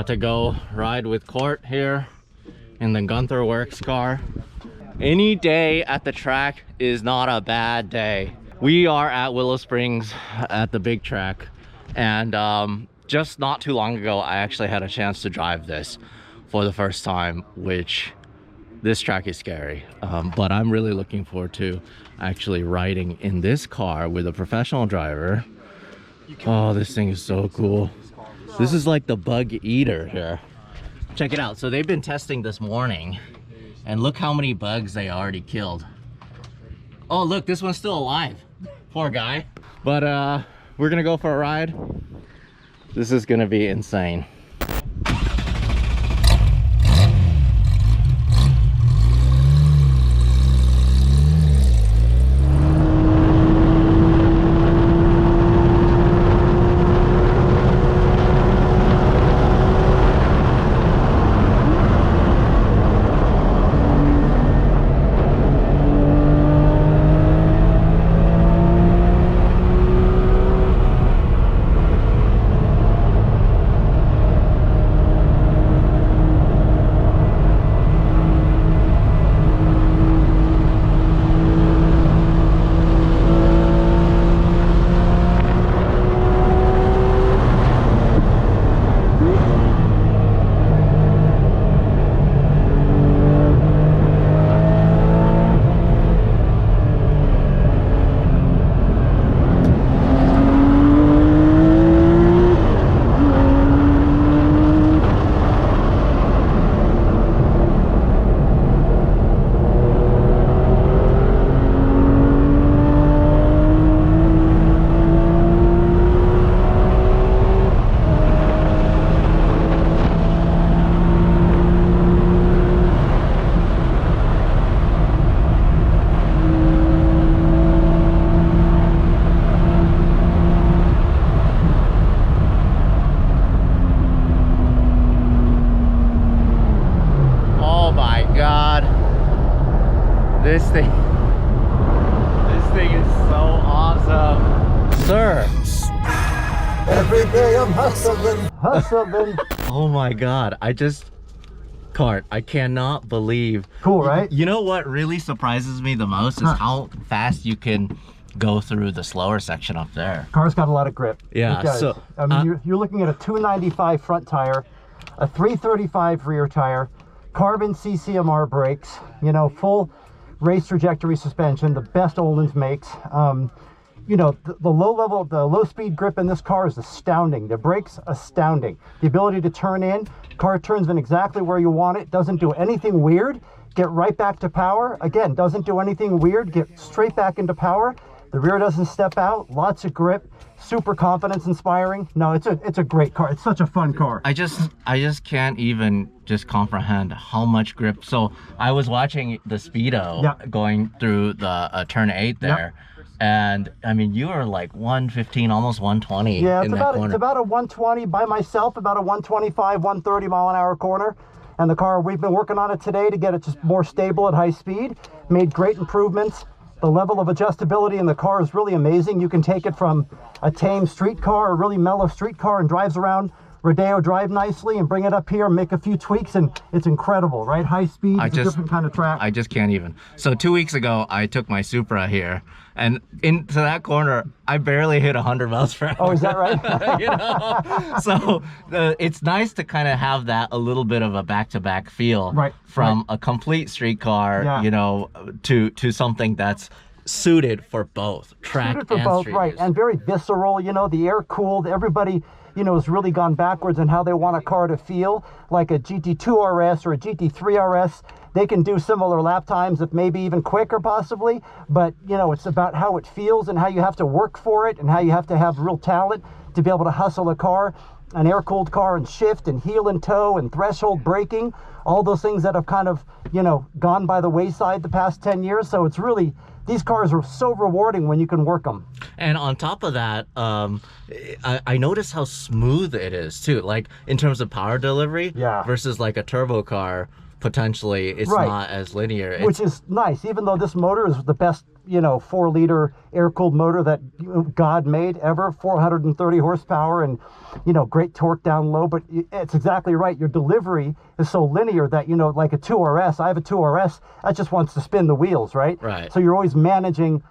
About to go ride with Court here in the Guntherwerks car. Any day at the track is not a bad day. We are at Willow Springs at the big track, and just not too long ago I actually had a chance to drive this for the first time, which this track is scary, but I'm really looking forward to actually riding in this car with a professional driver. Oh, this thing is so cool. This is like the bug eater here. Check it out. So they've been testing this morning, and look how many bugs they already killed. Oh, look, this one's still alive. Poor guy. But we're gonna go for a ride. This is gonna be insane. This thing is so awesome. Sir. Every day I'm hustling. Oh my God. Cart, I cannot believe. Cool, right? You know what really surprises me the most is how fast you can go through the slower section up there. Car's got a lot of grip. Yeah, so I mean, you're looking at a 295 front tire, a 335 rear tire, carbon CCMR brakes, you know, full race trajectory suspension, the best Öhlins makes. You know, the low speed grip in this car is astounding. The brakes, astounding. The ability to turn in, car turns in exactly where you want it, doesn't do anything weird, get right back to power. Again, doesn't do anything weird, get straight back into power. The rear doesn't step out, lots of grip, super confidence inspiring. No, it's a great car. It's such a fun car. I just can't even just comprehend how much grip. So I was watching the Speedo going through the turn 8 there. And I mean, you are like 115, almost 120. Yeah, it's about a 120 by myself, about a 125, 130 mile an hour corner. And the car, we've been working on it today to get it just more stable at high speed. Made great improvements. The level of adjustability in the car is really amazing. You can take it from a tame street car, a really mellow street car, and drives around Rodeo Drive nicely, and bring it up here and make a few tweaks, and it's incredible, right? High speed, it's a different kind of track. I just can't even. So 2 weeks ago, I took my Supra here, and into that corner, I barely hit 100 miles per hour. Oh, is that right? You know? So it's nice to kind of have that a little bit of a back-to-back feel from a complete street car, you know, to something that's suited for both track and street use. And very visceral, you know, the air cooled. Everybody, you know, has really gone backwards in how they want a car to feel, like a GT2 RS or a GT3 RS. They can do similar lap times, if maybe even quicker possibly, but you know, it's about how it feels and how you have to work for it and how you have to have real talent to be able to hustle a car, an air-cooled car, and shift and heel and toe and threshold braking, all those things that have kind of, you know, gone by the wayside the past 10 years. So it's really, these cars are so rewarding when you can work them. And on top of that, I noticed how smooth it is too, like in terms of power delivery versus like a turbo car potentially it's Right. not as linear. Which is nice, even though this motor is the best, 4-liter air-cooled motor that God made ever, 430 horsepower and, great torque down low. But it's exactly right. Your delivery is so linear that, like a 2RS, I have a 2RS that just wants to spin the wheels, right? Right. So you're always managing,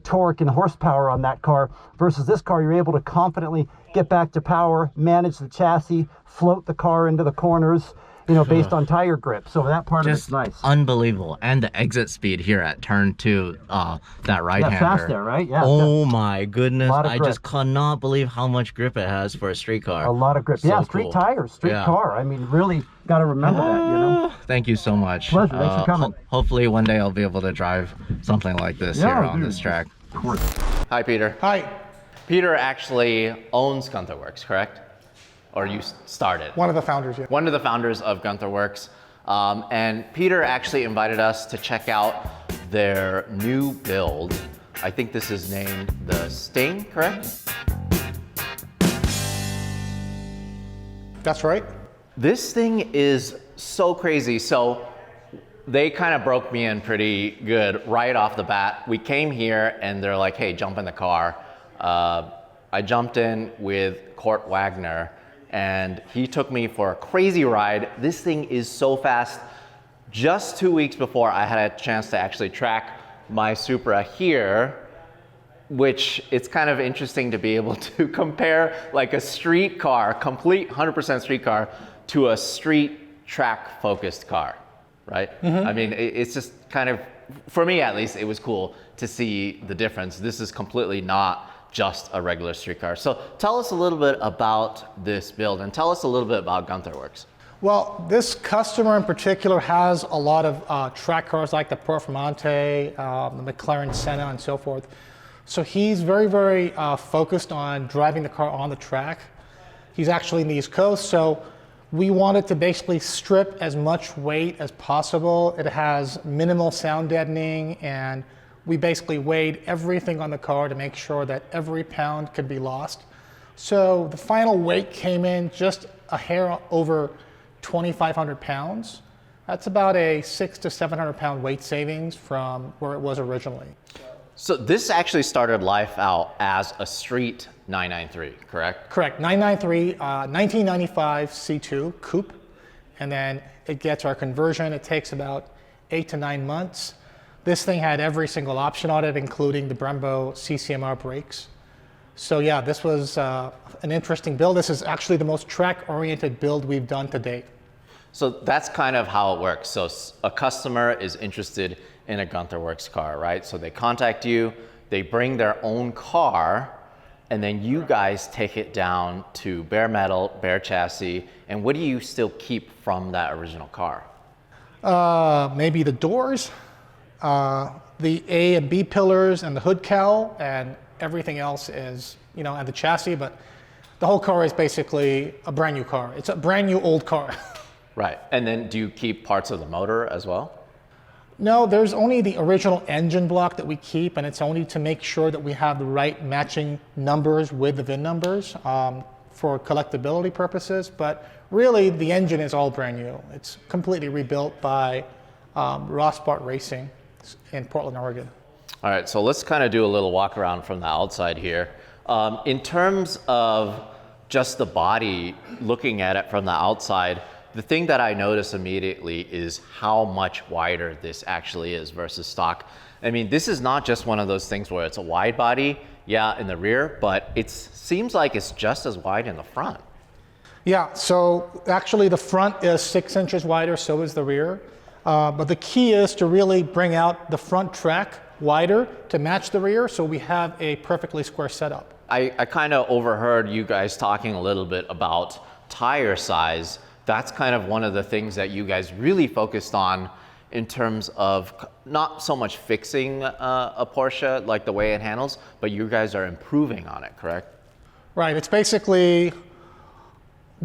torque and horsepower on that car versus this car, you're able to confidently get back to power, manage the chassis, float the car into the corners, based on tire grip. So that part of it's nice. Unbelievable. And the exit speed here at turn 2, that right-hander. Fast there, right? Yeah. Oh my goodness. I grip. just cannot believe how much grip it has for a street car. A lot of grip. So street cool. tires, street car. I mean, really got to remember that, Thank you so much. Pleasure. Thanks for coming. Hopefully one day I'll be able to drive something like this here on this track. Of course. Hi, Peter. Hi. Peter actually owns Guntherwerks, correct? Or you started? One of the founders, yeah. One of the founders of Guntherwerks. And Peter actually invited us to check out their new build. I think this is named the Sting, correct? That's right. This thing is so crazy. So they kind of broke me in pretty good right off the bat. We came here and they're like, hey, jump in the car. I jumped in with Kurt Wagner and he took me for a crazy ride. This thing is so fast. Just 2 weeks before I had a chance to actually track my Supra here, which it's kind of interesting to be able to compare like a street car, complete 100% street car, to a street track focused car, right? I mean, it's just kind of, for me at least, it was cool to see the difference. This is completely not just a regular street car. So tell us a little bit about this build and tell us a little bit about Guntherwerks. Well, this customer in particular has a lot of track cars like the Performante, the McLaren Senna, and so forth. So he's very, very focused on driving the car on the track. He's actually in the East Coast, so we wanted to basically strip as much weight as possible. It has minimal sound deadening, and we basically weighed everything on the car to make sure that every pound could be lost. So the final weight came in just a hair over 2,500 pounds. That's about a 600 to 700 pound weight savings from where it was originally. So this actually started life out as a street 993, correct? Correct, 993, 1995 C2 coupe, and then it gets our conversion. It takes about 8 to 9 months. This thing had every single option on it, including the Brembo CCMR brakes. So yeah, this was an interesting build. This is actually the most track-oriented build we've done to date. So that's kind of how it works. So a customer is interested in a Guntherwerks car, right? So they contact you, they bring their own car, and then you guys take it down to bare metal, bare chassis, and what do you still keep from that original car? Maybe the doors, the A and B pillars, and the hood cowl, and everything else is, and the chassis, but the whole car is basically a brand new car. It's a brand new old car. Right, and then do you keep parts of the motor as well? No, there's only the original engine block that we keep, and it's only to make sure that we have the right matching numbers with the VIN numbers for collectability purposes, but really the engine is all brand new. It's completely rebuilt by Rospart Racing in Portland, Oregon. All right, so let's kind of do a little walk around from the outside here. In terms of just the body, looking at it from the outside, the thing that I notice immediately is how much wider this actually is versus stock. I mean, this is not just one of those things where it's a wide body, yeah, in the rear, but it seems like it's just as wide in the front. Yeah, so actually the front is 6 inches wider, so is the rear. But the key is to really bring out the front track wider to match the rear, so we have a perfectly square setup. I kind of overheard you guys talking a little bit about tire size. That's kind of one of the things that you guys really focused on in terms of not so much fixing a Porsche, like the way it handles, but you guys are improving on it, correct? Right, it's basically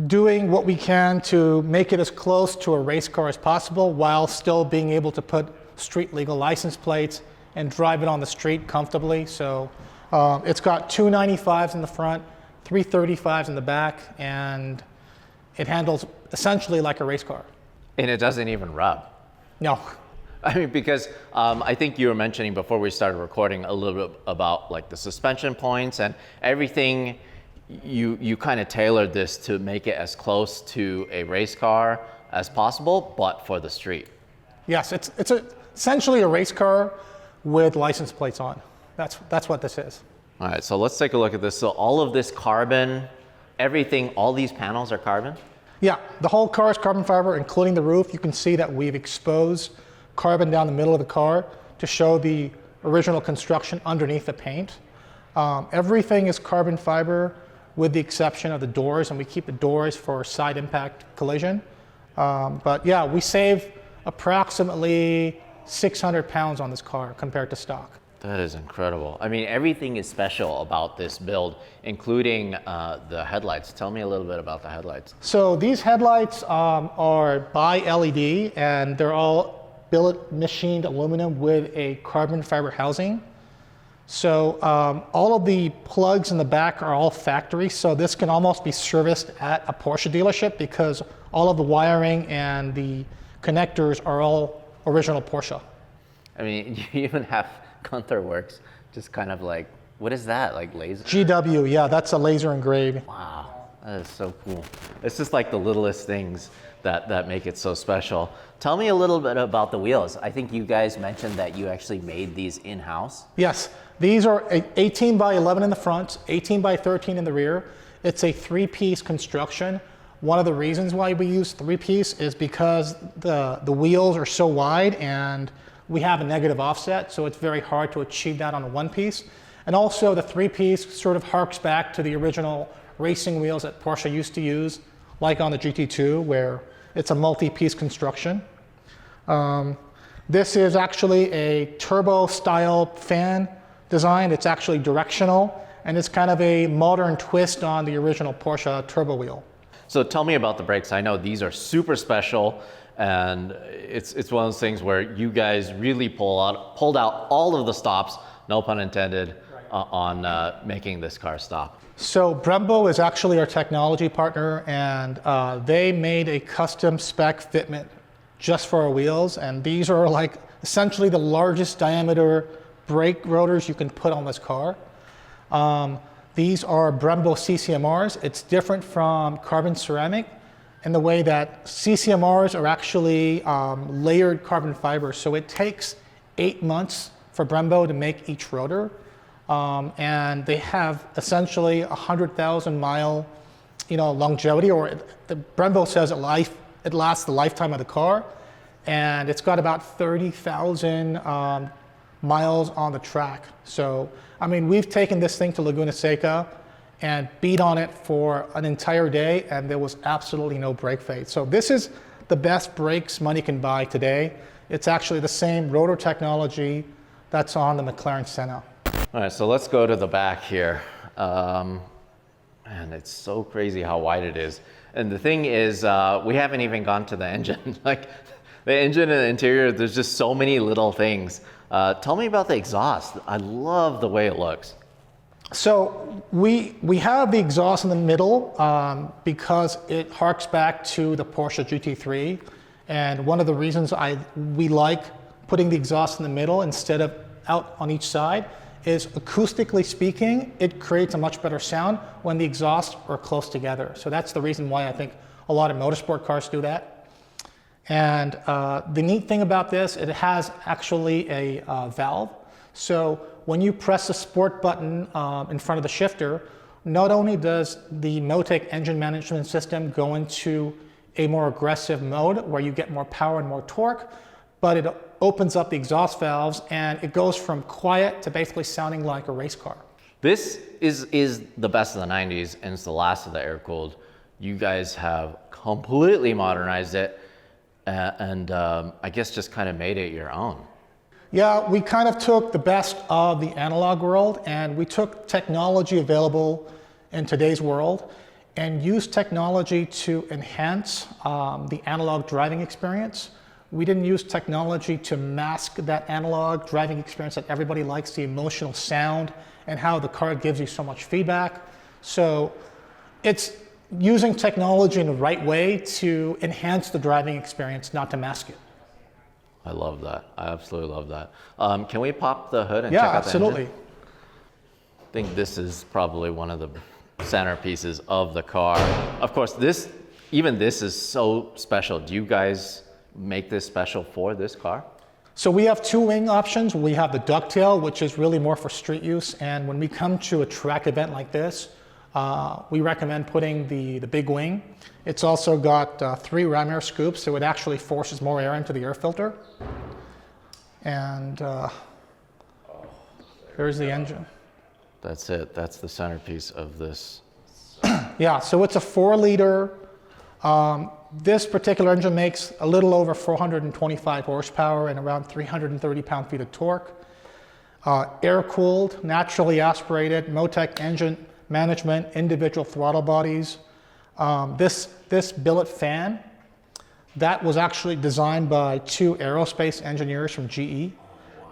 doing what we can to make it as close to a race car as possible while still being able to put street legal license plates and drive it on the street comfortably. So it's got 295s in the front, 335s in the back, and it handles essentially like a race car. And it doesn't even rub. No. I mean, because I think you were mentioning before we started recording a little bit about like the suspension points and everything. You kind of tailored this to make it as close to a race car as possible, but for the street. Yes, it's essentially a race car with license plates on. That's what this is. All right, so let's take a look at this. So all of this carbon, everything, all these panels are carbon? Yeah, the whole car is carbon fiber, including the roof. You can see that we've exposed carbon down the middle of the car to show the original construction underneath the paint. Everything is carbon fiber with the exception of the doors, and we keep the doors for side impact collision. But yeah, we save approximately 600 pounds on this car compared to stock. That is incredible. I mean, everything is special about this build, including the headlights. Tell me a little bit about the headlights. So these headlights are by LED, and they're all billet machined aluminum with a carbon fiber housing. So all of the plugs in the back are all factory, so this can almost be serviced at a Porsche dealership because all of the wiring and the connectors are all original Porsche. I mean, you even have Guntherwerks, just kind of like, what is that, like laser? GW, yeah, that's a laser engraved. Wow, that is so cool. It's just like the littlest things that make it so special. Tell me a little bit about the wheels. I think you guys mentioned that you actually made these in-house. Yes, these are 18 by 11 in the front, 18 by 13 in the rear. It's a three-piece construction. One of the reasons why we use three-piece is because the wheels are so wide and we have a negative offset, so it's very hard to achieve that on a one-piece. And also the three-piece sort of harks back to the original racing wheels that Porsche used to use, like on the GT2, where it's a multi-piece construction. This is actually a turbo-style fan design. It's actually directional, and it's kind of a modern twist on the original Porsche turbo wheel. So tell me about the brakes. I know these are super special, and it's one of those things where you guys really pulled out all of the stops, no pun intended, on making this car stop. So Brembo is actually our technology partner, and they made a custom spec fitment just for our wheels, and these are like essentially the largest diameter brake rotors you can put on this car. These are Brembo CCMRs. It's different from carbon ceramic in the way that CCMRs are actually layered carbon fiber. So it takes 8 months for Brembo to make each rotor. And they have essentially 100,000 mile longevity, or the Brembo says it lasts the lifetime of the car. And it's got about 30,000 miles on the track. So, I mean, we've taken this thing to Laguna Seca and beat on it for an entire day, and there was absolutely no brake fade. So this is the best brakes money can buy today. It's actually the same rotor technology that's on the McLaren Senna. All right, so let's go to the back here. Man, it's so crazy how wide it is. And the thing is, we haven't even gone to the engine. Like, the engine and the interior, there's just so many little things. Tell me about the exhaust. I love the way it looks. So we have the exhaust in the middle because it harks back to the Porsche GT3. And one of the reasons we like putting the exhaust in the middle instead of out on each side is, acoustically speaking, it creates a much better sound when the exhausts are close together. So that's the reason why I think a lot of motorsport cars do that. And the neat thing about this, it has actually a valve. So when you press the sport button in front of the shifter, not only does the Motec engine management system go into a more aggressive mode where you get more power and more torque, but it opens up the exhaust valves and it goes from quiet to basically sounding like a race car. This is the best of the 90s, and it's the last of the air-cooled. You guys have completely modernized it, and I guess just kind of made it your own. Yeah, we kind of took the best of the analog world, and we took technology available in today's world and used technology to enhance the analog driving experience. We didn't use technology to mask that analog driving experience that everybody likes, the emotional sound and how the car gives you so much feedback. So it's using technology in the right way to enhance the driving experience, not to mask it. I love that. I absolutely love that. Can we pop the hood and Yeah, check out the absolutely. engine? I think this is probably one of the centerpieces of the car. Of course, even this is so special. Do you guys make this special for this car? So we have two wing options. We have the ducktail, which is really more for street use. And when we come to a track event like this, we recommend putting the big wing. It's also got 3 ram air scoops, so it actually forces more air into the air filter. And here's the engine. That's it. That's the centerpiece of this. Yeah, so it's a 4-liter. This particular engine makes a little over 425 horsepower and around 330 pound-feet of torque. Air-cooled, naturally aspirated, Motec engine management, individual throttle bodies. This billet fan, that was actually designed by 2 aerospace engineers from GE,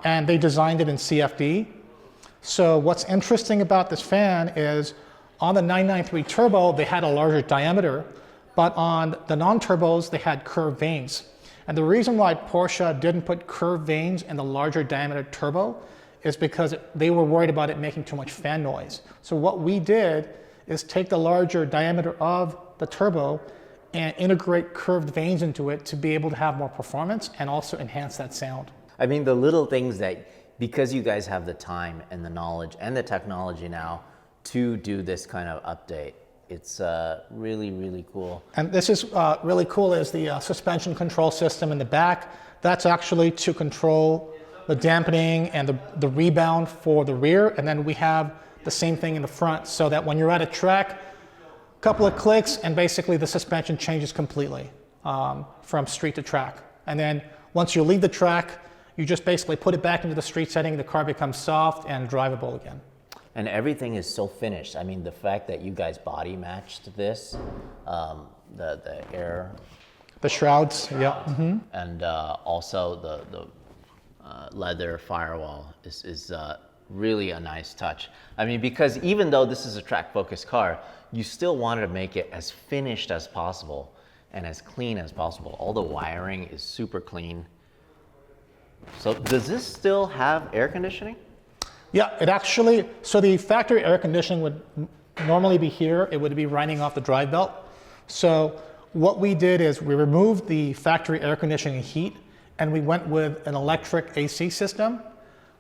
and they designed it in CFD. So what's interesting about this fan is on the 993 turbo, they had a larger diameter, but on the non-turbos, they had curved vanes. And the reason why Porsche didn't put curved vanes in the larger diameter turbo is because they were worried about it making too much fan noise. So what we did is take the larger diameter of the turbo and integrate curved vanes into it to be able to have more performance and also enhance that sound. I mean, the little things that, because you guys have the time and the knowledge and the technology now to do this kind of update, it's really, really cool. And this is really cool is the suspension control system in the back. That's actually to control the dampening and the rebound for the rear. And then we have the same thing in the front so that when you're at a track, a couple of clicks and basically the suspension changes completely from street to track. And then once you leave the track, you just basically put it back into the street setting, the car becomes soft and drivable again. And everything is so finished. I mean, the fact that you guys body matched this, the air. The shrouds, yeah. Mm-hmm. And also the leather firewall is really a nice touch. I mean, because even though this is a track-focused car, you still wanted to make it as finished as possible and as clean as possible. All the wiring is super clean. So does this still have air conditioning? Yeah, it actually, so the factory air conditioning would normally be here. It would be running off the drive belt. So what we did is we removed the factory air conditioning heat and we went with an electric AC system,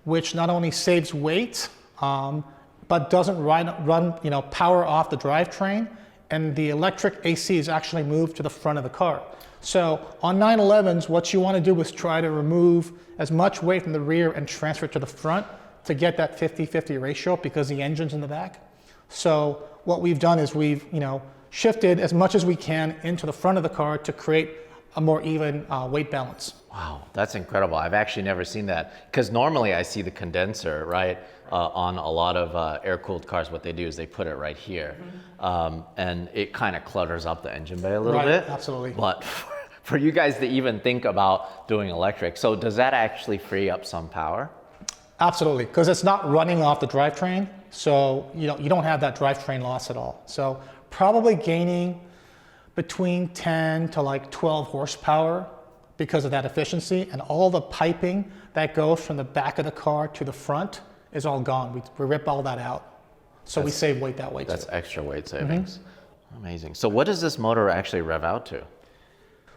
which not only saves weight, but doesn't run power off the drivetrain. And the electric AC is actually moved to the front of the car. So on 911s, what you want to do is try to remove as much weight from the rear and transfer it to the front to get that 50-50 ratio because the engine's in the back. So what we've done is we've shifted as much as we can into the front of the car to create a more even weight balance. Wow, that's incredible. I've actually never seen that because normally I see the condenser, right? On a lot of air-cooled cars, what they do is they put it right here. And it kind of clutters up the engine bay a little bit. Absolutely. But for you guys to even think about doing electric, so does that actually free up some power? Absolutely, because it's not running off the drivetrain, so you don't have that drivetrain loss at all. So probably gaining between 10 to like 12 horsepower because of that efficiency, and all the piping that goes from the back of the car to the front is all gone. We rip all that out. So we save weight that way too. That's extra weight savings. Amazing. So what does this motor actually rev out to?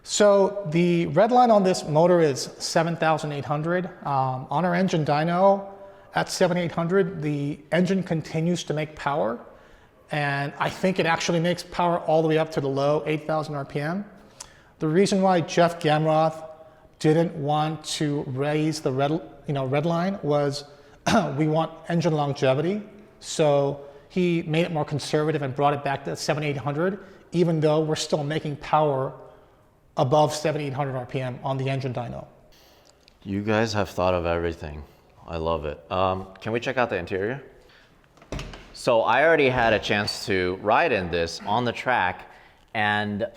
So the red line on this motor is 7,800. On our engine dyno at 7,800, the engine continues to make power. And I think it actually makes power all the way up to the low 8,000 RPM. The reason why Jeff Gamroth didn't want to raise the red line was we want engine longevity. So he made it more conservative and brought it back to 7,800, even though we're still making power above 7,800 RPM on the engine dyno. You guys have thought of everything. I love it. Can we check out the interior? So I already had a chance to ride in this on the track, and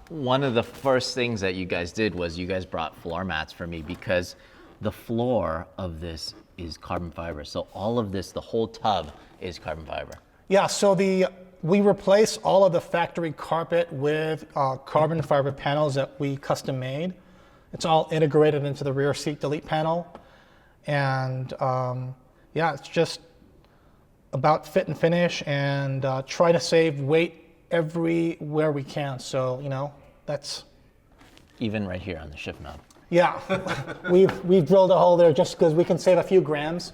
one of the first things that you guys did was you guys brought floor mats for me because the floor of this is carbon fiber. So all of this, the whole tub is carbon fiber. Yeah, so the We replace all of the factory carpet with carbon fiber panels that we custom made. It's all integrated into the rear seat delete panel. And yeah, it's just about fit and finish and try to save weight everywhere we can. So, you know, that's... Even right here on the shift knob. Yeah, we've drilled a hole there just because we can save a few grams.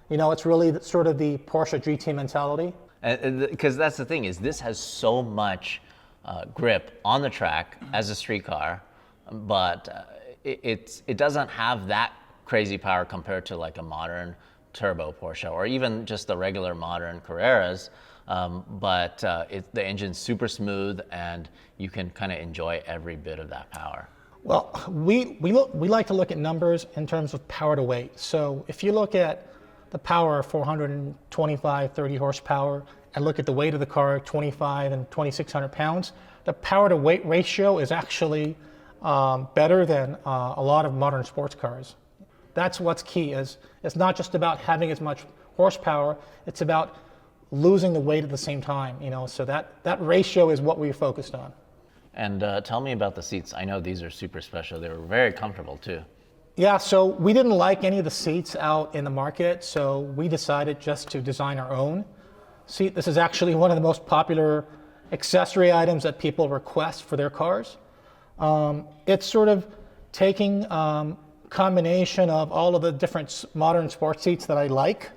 You know, it's really sort of the Porsche GT mentality. Because that's the thing, is this has so much grip on the track as a street car, but it doesn't have that crazy power compared to like a modern turbo Porsche or even just the regular modern Carreras. But the engine's super smooth and you can kind of enjoy every bit of that power. Well, we like to look at numbers in terms of power to weight. So if you look at the power of 425, 30 horsepower, and look at the weight of the car, 25 and 2,600 pounds, the power to weight ratio is actually better than a lot of modern sports cars. That's what's key, is it's not just about having as much horsepower, it's about losing the weight at the same time, you know, so that ratio is what we focused on. And tell me about the seats. I know these are super special. They were very comfortable too. Yeah, so we didn't like any of the seats out in the market, so we decided just to design our own seat. This is actually one of the most popular accessory items that people request for their cars. It's sort of taking combination of all of the different modern sports seats that I like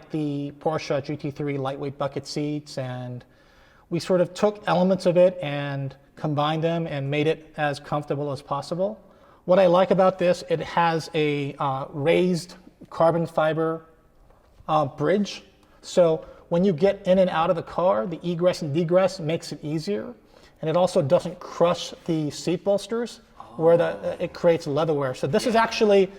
the Porsche GT3 lightweight bucket seats, and we sort of took elements of it and combined them and made it as comfortable as possible. What I like about this, it has a raised carbon fiber bridge. So when you get in and out of the car, the egress and egress makes it easier. And it also doesn't crush the seat bolsters where it creates leather wear. So this is actually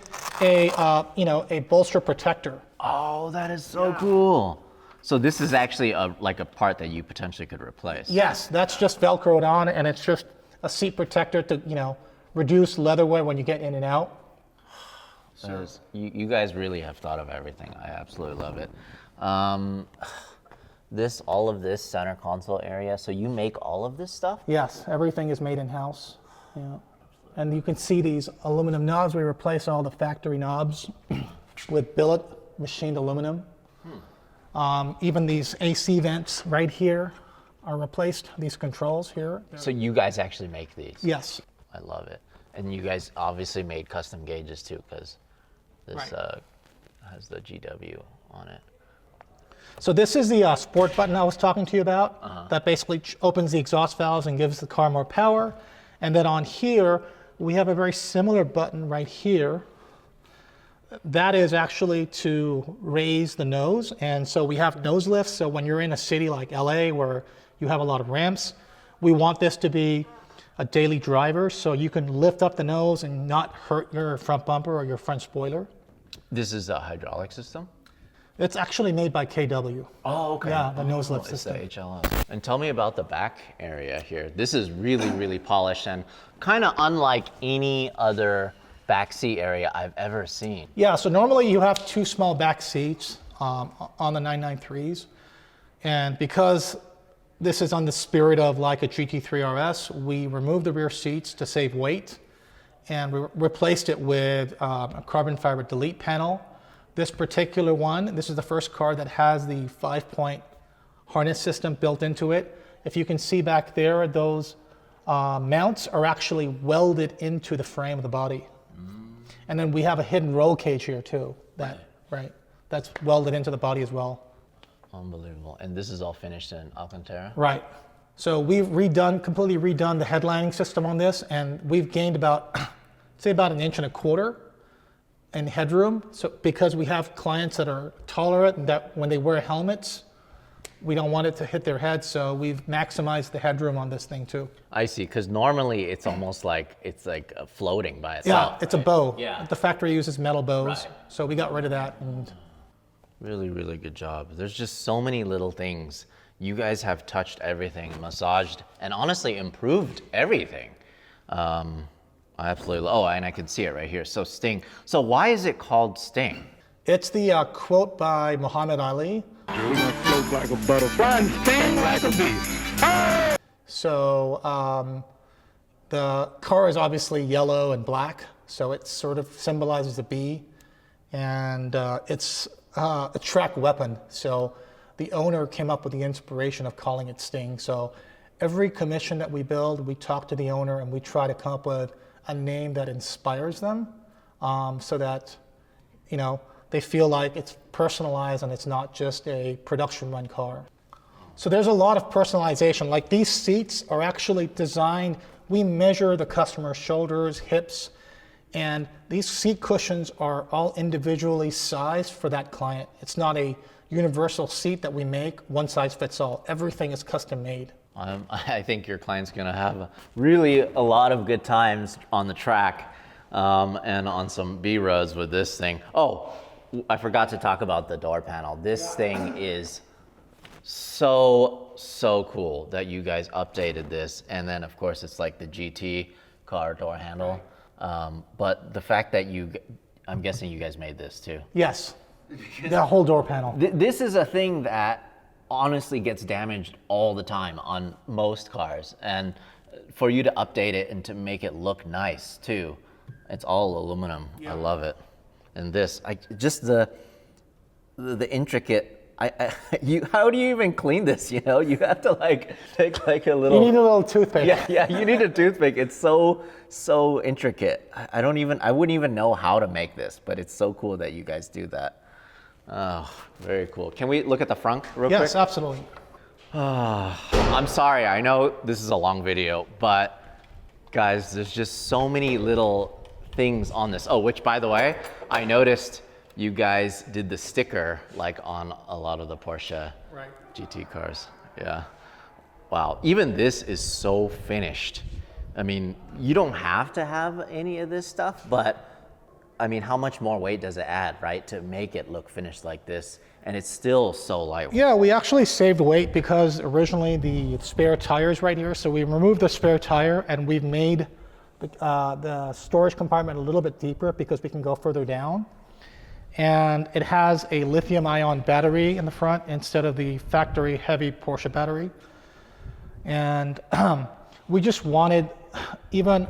a bolster protector. Oh, that is so cool. So this is actually like a part that you potentially could replace. Yes, that's just Velcroed on, and it's just a seat protector to, you know, reduce leather wear when you get in and out. You guys really have thought of everything. I absolutely love it. All of this center console area, so you make all of this stuff? Yes, everything is made in-house. Yeah. And you can see these aluminum knobs. We replace all the factory knobs with billet machined aluminum. Even these AC vents right here are replaced, these controls here. So you guys actually make these? Yes. I love it. And you guys obviously made custom gauges too, because this has the GW on it. So this is the sport button I was talking to you about. That basically opens the exhaust valves and gives the car more power. And then on here, we have a very similar button right here. That is actually to raise the nose. And so we have nose lifts. So when you're in a city like LA where you have a lot of ramps, we want this to be a daily driver, so you can lift up the nose and not hurt your front bumper or your front spoiler. This is a hydraulic system? It's actually made by KW. Oh, okay. Yeah, the nose lift it's system. The HLS. And tell me about the back area here. This is really, really polished and kind of unlike any other backseat area I've ever seen. Yeah, so normally you have two small back seats on the 993s. And because this is on the spirit of like a GT3 RS, we removed the rear seats to save weight, and we replaced it with a carbon fiber delete panel. This particular one, this is the first car that has the 5-point harness system built into it. If you can see back there, those mounts are actually welded into the frame of the body. And then we have a hidden roll cage here too, that's welded into the body as well. Unbelievable. And this is all finished in Alcantara? Right. So we've completely redone the headlining system on this, and we've gained about, say about 1.25 inches in headroom. So because we have clients that are taller, that when they wear helmets, we don't want it to hit their head, so we've maximized the headroom on this thing too. I see, because normally it's almost like it's like floating by itself. Yeah, it's a bow. Yeah. The factory uses metal bows, so we got rid of that. And really, really good job. There's just so many little things. You guys have touched everything, massaged, and honestly improved everything. I absolutely, and I can see it right here. So Sting. So why is it called Sting? It's the quote by Muhammad Ali. We're gonna float like a butterfly and sting like a bee. So the car is obviously yellow and black, so it sort of symbolizes a bee, and it's a track weapon. So the owner came up with the inspiration of calling it Sting. So every commission that we build, we talk to the owner and we try to come up with a name that inspires them, so that, you know, they feel like it's personalized and it's not just a production run car. So there's a lot of personalization. Like these seats are actually designed, we measure the customer's shoulders, hips, and these seat cushions are all individually sized for that client. It's not a universal seat that we make, one size fits all. Everything is custom made. I think your client's gonna have really a lot of good times on the track and on some B-roads with this thing. Oh, I forgot to talk about the door panel. This thing is so cool that you guys updated this. And then of course it's like the GT car door handle. But the fact that I'm guessing you guys made this too. Yes, the whole door panel. This is a thing that honestly gets damaged all the time on most cars. And for you to update it and to make it look nice too. It's all aluminum. Yeah. I love it. And this, just the intricate. How do you even clean this? You know, you have to like take like a little. You need a little toothpick. Yeah, you need a toothpick. It's so intricate. I wouldn't even know how to make this, but it's so cool that you guys do that. Oh, very cool. Can we look at the front real quick? Yes, absolutely. I'm sorry. I know this is a long video, but guys, there's just so many little things on this. Oh, which by the way, I noticed you guys did the sticker like on a lot of the Porsche GT cars. Yeah. Wow. Even this is so finished. I mean, you don't have to have any of this stuff, but I mean, how much more weight does it add, right? To make it look finished like this, and it's still so lightweight. Yeah, we actually saved weight because originally the spare tire's right here. So we removed the spare tire and we've made the storage compartment a little bit deeper because we can go further down. And it has a lithium-ion battery in the front instead of the factory heavy Porsche battery. And we just wanted, even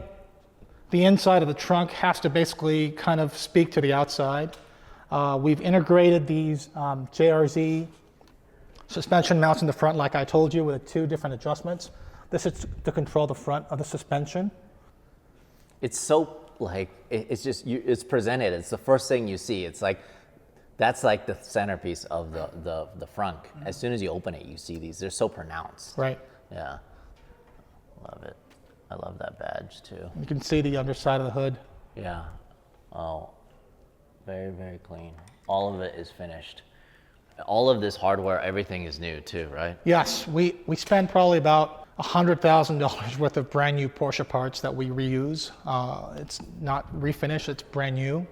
the inside of the trunk has to basically kind of speak to the outside. We've integrated these JRZ suspension mounts in the front, like I told you, with 2 different adjustments. This is to control the front of the suspension. It's so like, it's just, it's presented. It's the first thing you see. It's like, that's like the centerpiece of the front. As soon as you open it, you see these. They're so pronounced. Right. Yeah. Love it. I love that badge too. You can see the underside of the hood. Yeah. Oh, very, very clean. All of it is finished. All of this hardware, everything is new too, right? Yes, we spend probably about $100,000 worth of brand new Porsche parts that we reuse. It's not refinished, it's brand new.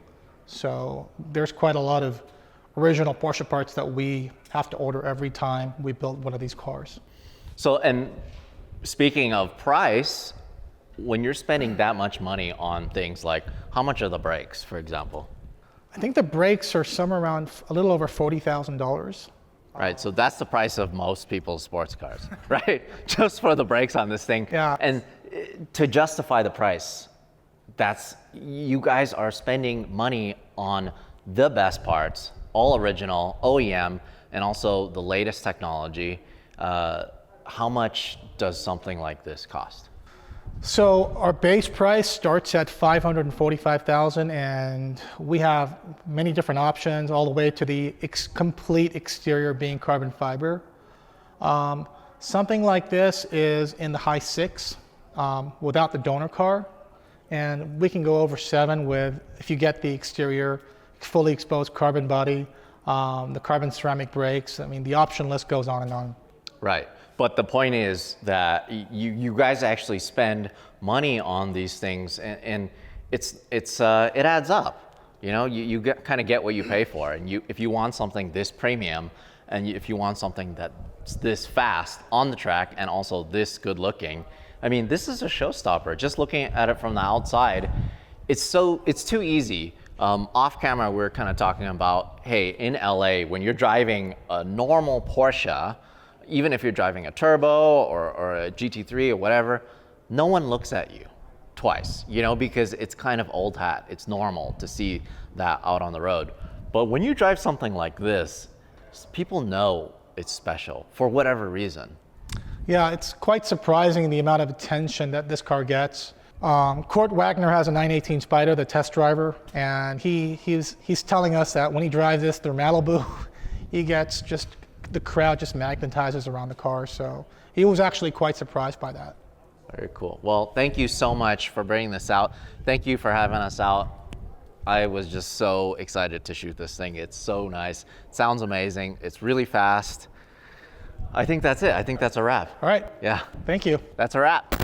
So there's quite a lot of original Porsche parts that we have to order every time we build one of these cars. So, and speaking of price, when you're spending that much money on things like, how much are the brakes, for example? I think the brakes are somewhere around a little over $40,000. Right, so that's the price of most people's sports cars, right? Just for the brakes on this thing. Yeah. And to justify the price, you guys are spending money on the best parts, all original, OEM, and also the latest technology. How much does something like this cost? So our base price starts at $545,000, and we have many different options, all the way to the complete exterior being carbon fiber. Something like this is in the high 6 without the donor car, and we can go over 7 with, if you get the exterior fully exposed carbon body, the carbon ceramic brakes. I mean, the option list goes on and on. Right. But the point is that you guys actually spend money on these things, and it adds up. You know, you kind of get what you pay for, and if you want something this premium, and if you want something that's this fast on the track and also this good looking, I mean, this is a showstopper. Just looking at it from the outside, it's too easy Off camera, we were kind of talking about, hey, in LA, when you're driving a normal Porsche, even if you're driving a turbo or a GT3 or whatever, no one looks at you twice, you know, because it's kind of old hat. It's normal to see that out on the road. But when you drive something like this, people know it's special for whatever reason. Yeah, it's quite surprising the amount of attention that this car gets. Kurt Wagner has a 918 Spider, the test driver, and he's telling us that when he drives this through Malibu, he gets just, the crowd just magnetizes around the car. So he was actually quite surprised by that. Very cool. Well, thank you so much for bringing this out. Thank you for having us out. I was just so excited to shoot this thing. It's so nice. It sounds amazing. It's really fast. I think that's it. I think that's a wrap. All right. Yeah. Thank you. That's a wrap.